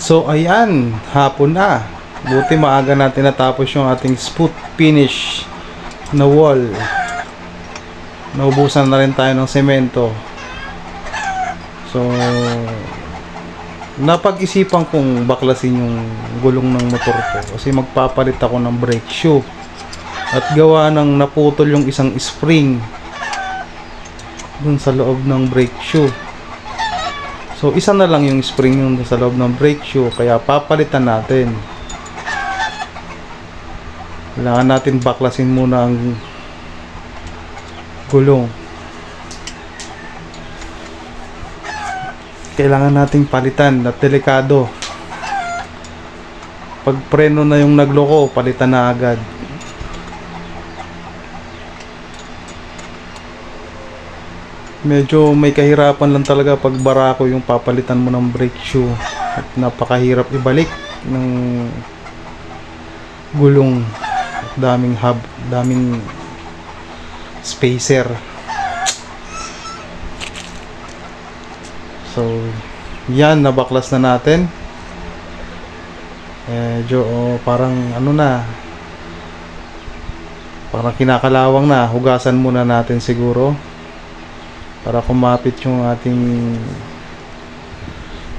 So ayan, hapon na. Buti maaga natin natapos yung ating spot finish na wall. Naubusan na rin tayo ng semento. So napag-isipan kong baklasin yung gulong ng motor ko kasi magpapalit ako ng brake shoe. At gawa ng naputol yung isang spring dun sa loob ng brake shoe. So isa na lang yung spring yung sa loob ng brake shoe, kaya papalitan natin. Kailangan natin baklasin muna ang gulong. Kailangan nating palitan at delikado. Pag preno na yung nagloko, palitan na agad. Medyo may kahirapan lang talaga pag barako yung papalitan mo ng brake shoe. At napakahirap ibalik ng gulong. At daming hub, daming spacer. So, yan, nabaklas na natin. Medyo parang ano na, parang kinakalawang na. Hugasan muna natin siguro para kumapit yung ating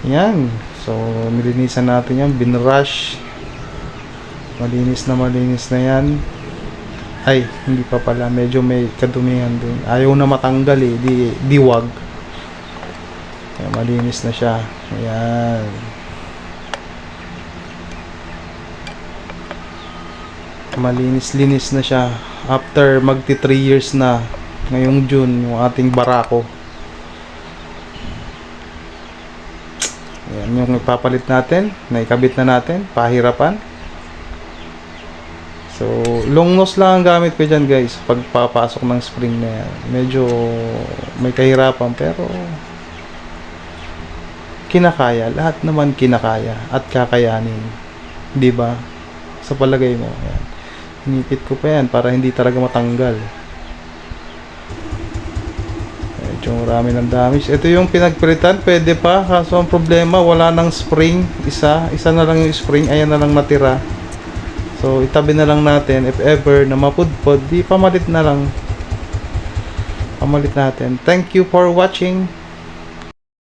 yan. So nilinisan natin yan, binrush, malinis na yan. Ay, hindi pa pala, medyo may kadumihan dun, ayaw na matanggal eh, di wag. Kaya malinis na siya. Ayan, malinis-linis na siya after magti 3 years na ngayong June yung ating barako. Ayan yung ipapalit natin, naikabit na natin, pahirapan. So long nose lang ang gamit ko dyan guys pagpapasok ng spring na yan. Medyo may kahirapan pero kinakaya, lahat naman kinakaya at kakayanin, di ba? Sa palagay mo. Ayan, hinipit ko pa yan para hindi talaga matanggal. Medyo marami ng damage. Ito yung pinagpilitan, pwede pa, kaso ang problema wala nang spring. Isa na lang yung spring, ayan na lang natira. So itabi na lang natin. If ever na mapudpod, di pamalit na lang, pamalit natin. Thank you for watching.